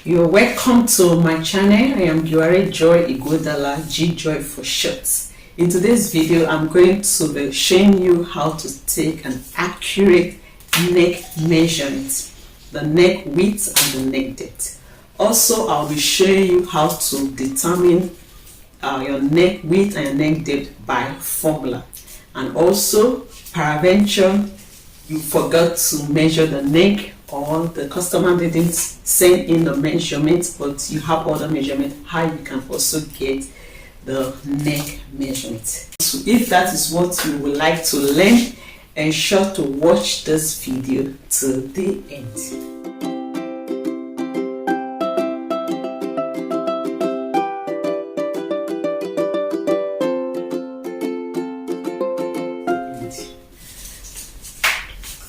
You're welcome to my channel. I am Joidala, Joy for short. In today's video, I'm going to be showing you how to take an accurate neck measurement, the neck width and the neck depth. Also, I'll be showing you how to determine your neck width and your neck depth by formula. And also, peradventure, you forgot to measure the neck, or the customer didn't send in the measurement, but you have other measurement, how you can also get the neck measurement. So if that is what you would like to learn, ensure to watch this video to the end.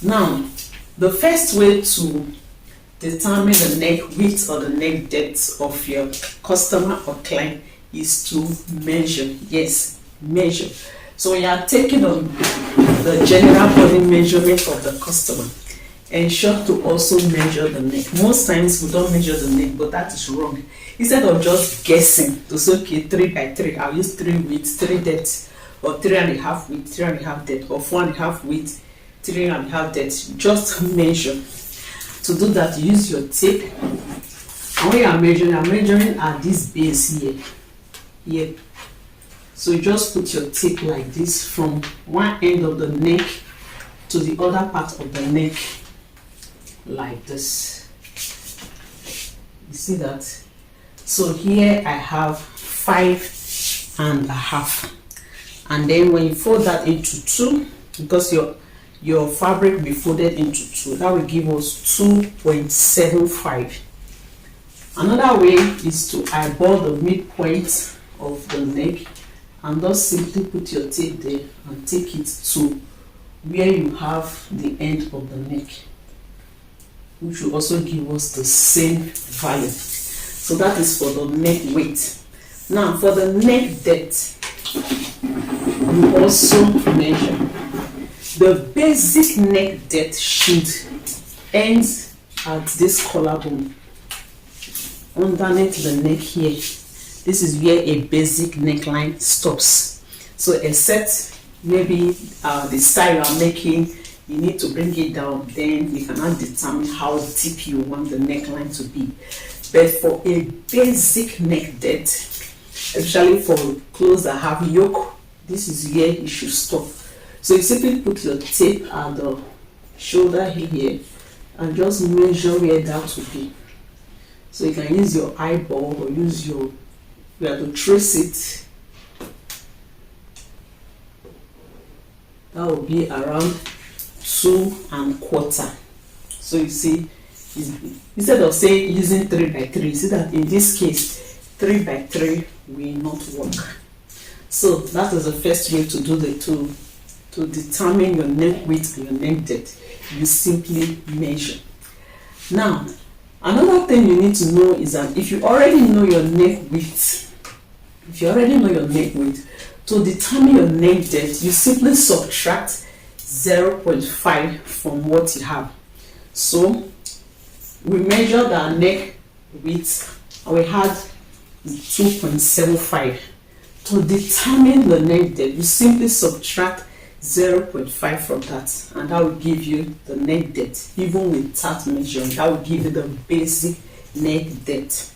Now, the first way to determine the neck width or the neck depth of your customer or client is to measure. Yes, measure. So you are taking on the general body measurement of the customer. Ensure to also measure the neck. Most times we don't measure the neck, but that is wrong. Instead of just guessing to say, okay, 3 by 3, I'll use 3 width, 3 depth, or 3.5 width, 3.5 depth, or 4.5 width, 3.5 depth. Just measure. To do that, use your tape. And when you are measuring at this base here. So you just put your tape like this from one end of the neck to the other part of the neck, like this. You see that? So here I have 5.5, and then when you fold that into 2, because your fabric will be folded into 2, that will give us 2.75. Another way is to eyeball the midpoint of the neck and just simply put your tape there and take it to where you have the end of the neck, which will also give us the same value. So that is for the neck width. Now for the neck depth, we also measure. The basic neck depth should end at this collarbone, underneath the neck here. This is where a basic neckline stops. So except maybe the style you are making, you need to bring it down, then you cannot determine how deep you want the neckline to be. But for a basic neck depth, especially for clothes that have yoke, this is where you should stop. So you simply put your tape at the shoulder here and just measure where that will be. So you can use your eyeball or use you have to trace it. That will be around 2.25. So you see, instead of saying using 3 by 3, you see that in this case 3 by 3 will not work. So that is the first way to do the two. To determine your neck width and your neck depth, you simply measure. Now, another thing you need to know is that if you already know your neck width, to determine your neck depth, you simply subtract 0.5 from what you have. So we measured our neck width and we had 2.75. To determine the neck depth, you simply subtract 0.5 from that, and that will give you the neck depth. Even with that measurement, that will give you the basic neck depth.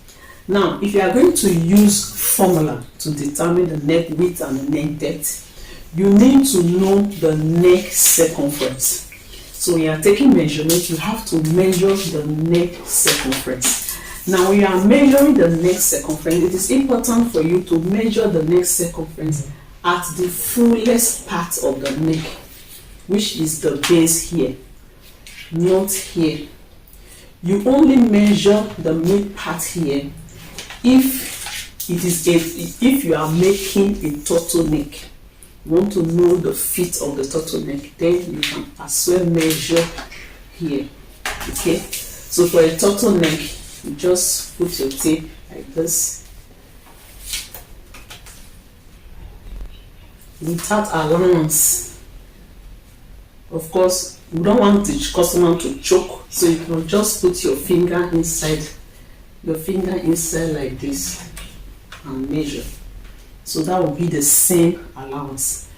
Now, if you are going to use formula to determine the neck width and the neck depth, you need to know the neck circumference. So when you are taking measurement, you have to measure the neck circumference. Now, when you are measuring the neck circumference, it is important for you to measure the neck circumference at the fullest part of the neck, which is the base here, not here. You only measure the mid part here if you are making a turtleneck. You want to know the fit of the turtleneck, then you can as well measure here. Okay, so for a turtleneck, you just put your tape like this. Without allowance. Of course, we don't want the customer to choke, so you can just put your finger inside your finger inside like this and measure. So that will be the same allowance.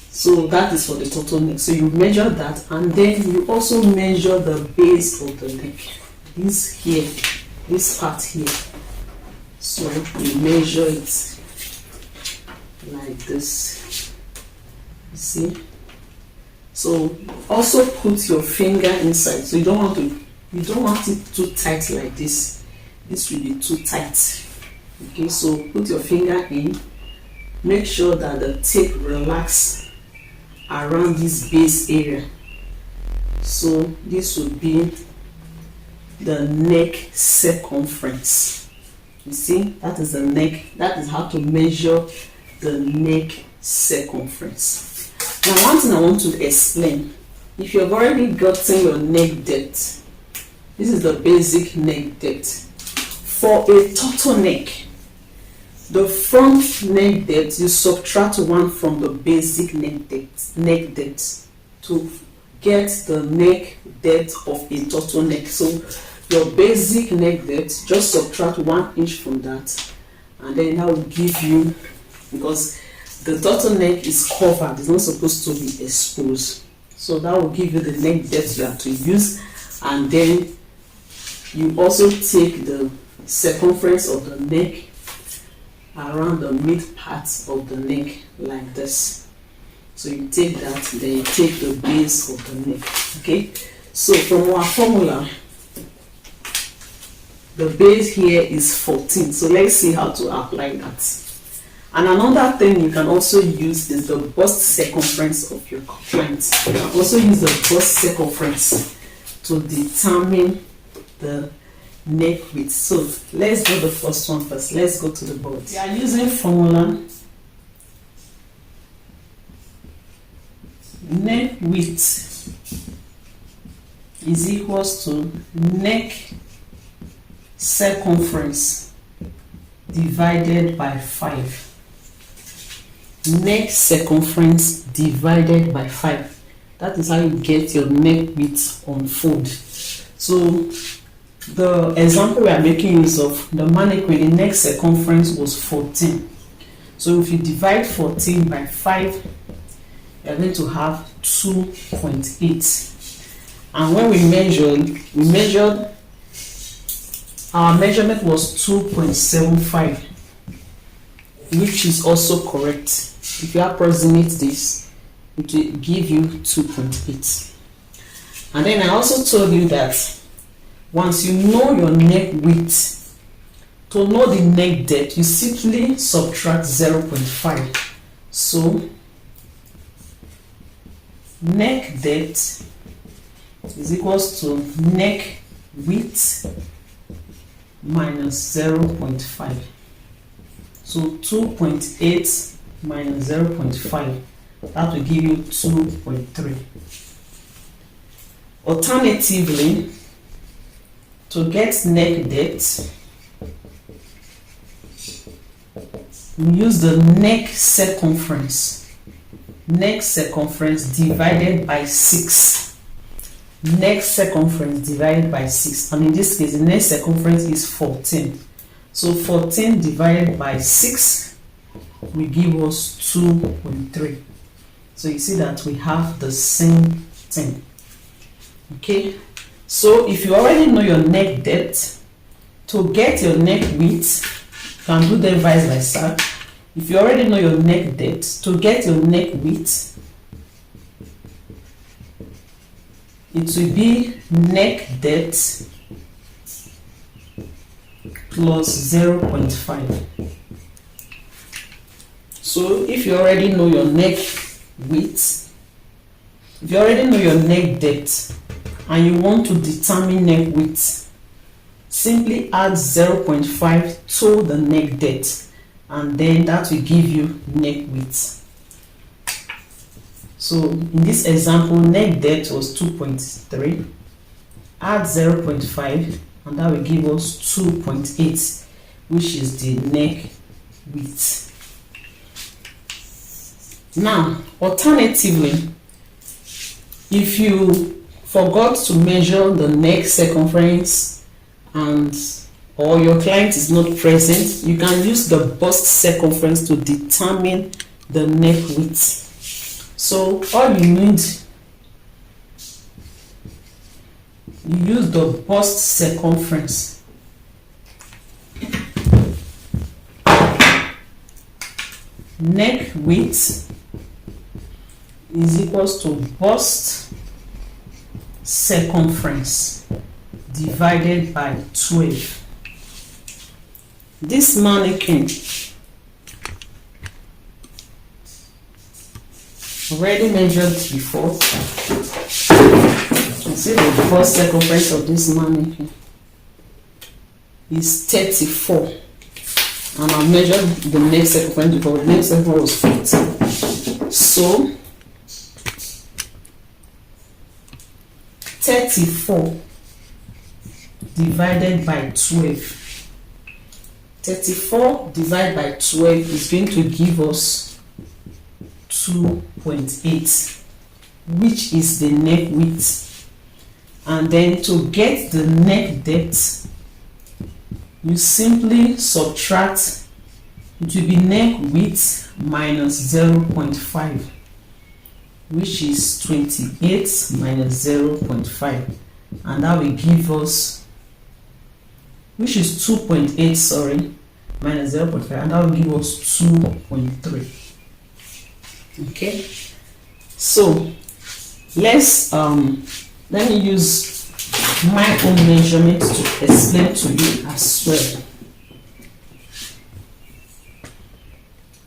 So that is for the total neck. So you measure that, and then you also measure the base of the neck. This here, this part here. So you measure it like this. You see? So also put your finger inside. So you don't want it too tight like this. This will be too tight. Okay, so put your finger in. Make sure that the tape relax around this base area. So this will be the neck circumference. You see, that is the neck. That is how to measure the neck circumference. Now, one thing I want to explain, if you've already gotten your neck depth, this is the basic neck depth. For a turtleneck, the front neck depth, you subtract 1 from the basic neck depth to get the neck depth of a turtleneck. So your basic neck depth, just subtract 1 inch from that, and then that will give you, because the turtleneck is covered, it's not supposed to be exposed. So that will give you the neck depth you have to use, and then you also take the circumference of the neck around the mid part of the neck like this. So you take that, then you take the base of the neck. Okay, so from our formula, the base here is 14. So let's see how to apply that. And another thing you can also use is the bust circumference of your client. You can also use the bust circumference to determine the neck width. So let's do the first one first. Let's go to the board. We are using formula neck width is equals to neck circumference divided by 5. Neck circumference divided by 5. That is how you get your neck width on fold. So the example we are making use of, the mannequin, the neck circumference was 14. So if you divide 14 by 5, you are going to have 2.8. And when we measured, our measurement was 2.75, which is also correct. If you approximate this, it will give you 2.8. And then I also told you that once you know your neck width, to know the neck depth, you simply subtract 0.5. So neck depth is equals to neck width minus 0.5. So 2.8 minus 0.5, that will give you 2.3. Alternatively, to get neck depth, we use the neck circumference. Neck circumference divided by 6. Neck circumference divided by 6. And in this case, the neck circumference is 14. So 14 divided by 6 will give us 2.3. So you see that we have the same thing. Okay, so if you already know your neck depth, to get your neck width, you can do them vice versa. If you already know your neck depth, to get your neck width, it will be neck depth plus 0.5. So if you already know your neck width, if you already know your neck depth, and you want to determine neck width, simply add 0.5 to the neck depth, and then that will give you neck width. So in this example, neck depth was 2.3. Add 0.5, and that will give us 2.8, which is the neck width. Now, alternatively, if you forgot to measure the neck circumference and or your client is not present, you can use the bust circumference to determine the neck width. So all you need, you use the bust circumference. Neck width is equals to bust circumference divided by 12. This mannequin already measured before. You see the bust circumference of this mannequin is 34, and I measured the neck circumference before. The neck circumference was 40. So 34 divided by 12. 34 divided by 12 is going to give us 2.8, which is the neck width. And then to get the neck depth, you simply subtract. It will be neck width minus 0.5, which is 28 minus 0.5, and that will give us, which is 2.8, sorry, minus 0.5, and that will give us 2.3. Okay, so let's let me use my own measurement to explain to you as well.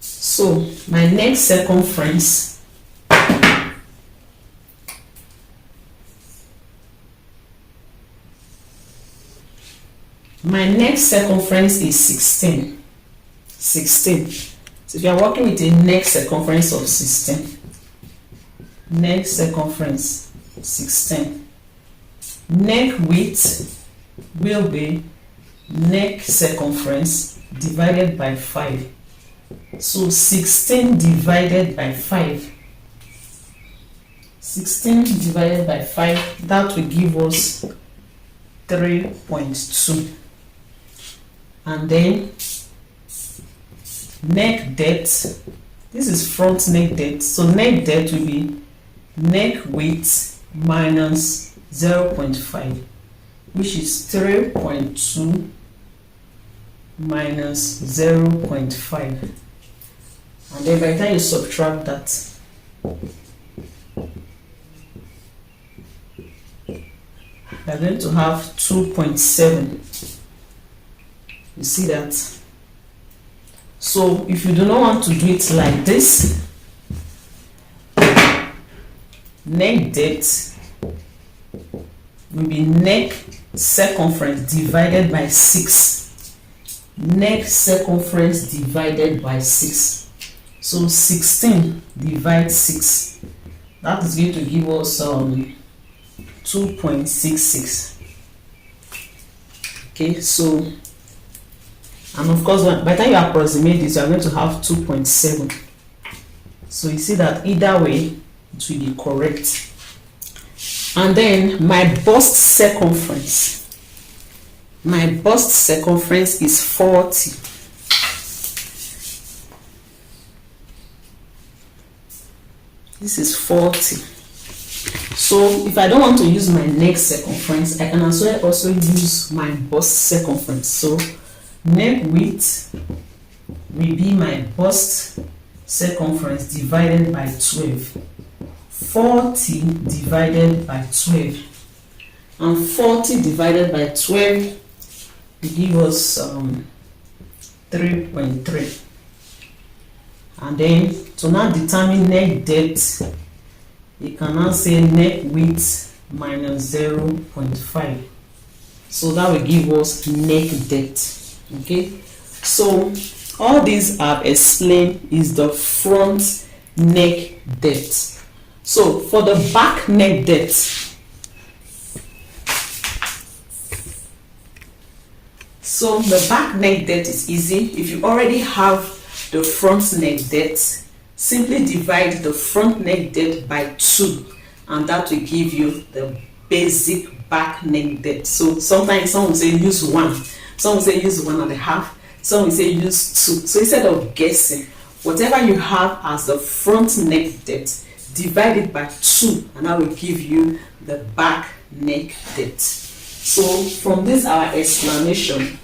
So my neck circumference, is 16. So if you are working with a neck circumference of 16, neck circumference 16, neck width will be neck circumference divided by 5. So 16 divided by 5, 16 divided by 5, that will give us 3.2. And then neck depth, this is front neck depth, so neck depth will be neck width minus 0.5, which is 3.2 minus 0.5, and then by the time you subtract that, you're going to have 2.7. You see that? So if you do not want to do it like this, neck depth will be neck circumference divided by 6. Neck circumference divided by 6. So 16 divided 6. That is going to give us 2.66. Okay, so, and of course, by the time you approximate this, you are going to have 2.7. So you see that either way, it will be correct. And then my bust circumference. My bust circumference is 40. This is 40. So if I don't want to use my neck circumference, I can also use my bust circumference. So neck width will be my bust circumference divided by 12. 40 divided by 12. And 40 divided by 12 will give us 3.3. And then to now determine neck depth, you can now say neck width minus 0.5. So that will give us neck depth. Okay, so all these I've explained is the front neck depth. So for the back neck depth, so the back neck depth is easy. If you already have the front neck depth, simply divide the front neck depth by 2, and that will give you the basic back neck depth. So sometimes someone will say use 1, Some will say use 1.5. Some will say use 2. So instead of guessing, whatever you have as the front neck depth, divide it by 2, and that will give you the back neck depth. So from this our explanation,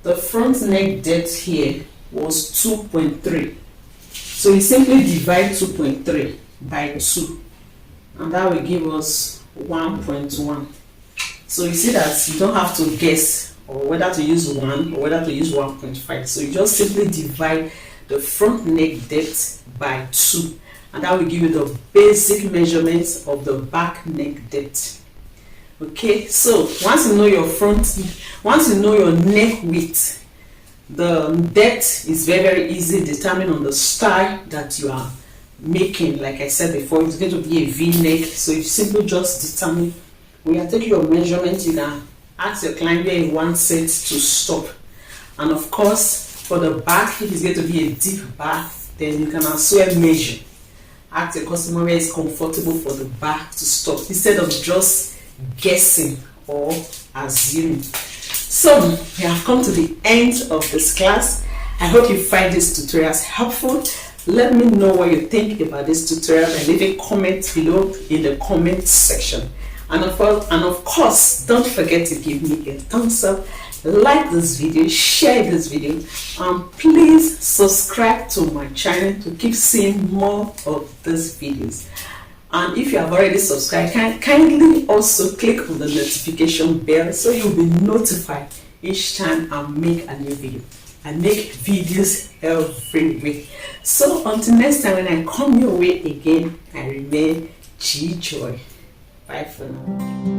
the front neck depth here was 2.3. So you simply divide 2.3 by 2, and that will give us 1.1. So you see that you don't have to guess or whether to use 1 or whether to use 1.5. So you just simply divide the front neck depth by 2, and that will give you the basic measurements of the back neck depth. Okay, so once you know your neck width, the depth is very easy, determined on the style that you are making. Like I said before, it's going to be a V-neck, so you simply just determine. When you are taking your measurement, you can ask your client where you want it to stop. And of course, for the back, if it's going to be a deep back, then you can as well measure. Ask your customer where it's comfortable for the back to stop, instead of just guessing or assuming. So we have come to the end of this class. I hope you find these tutorials helpful. Let me know what you think about this tutorial by leaving comments below in the comment section. And of course, don't forget to give me a thumbs up, like this video, share this video, and please subscribe to my channel to keep seeing more of these videos. And if you have already subscribed, kindly also click on the notification bell so you'll be notified each time I make a new video. I make videos every week. So until next time when I come your way again, I remain G Joy. Bye for now.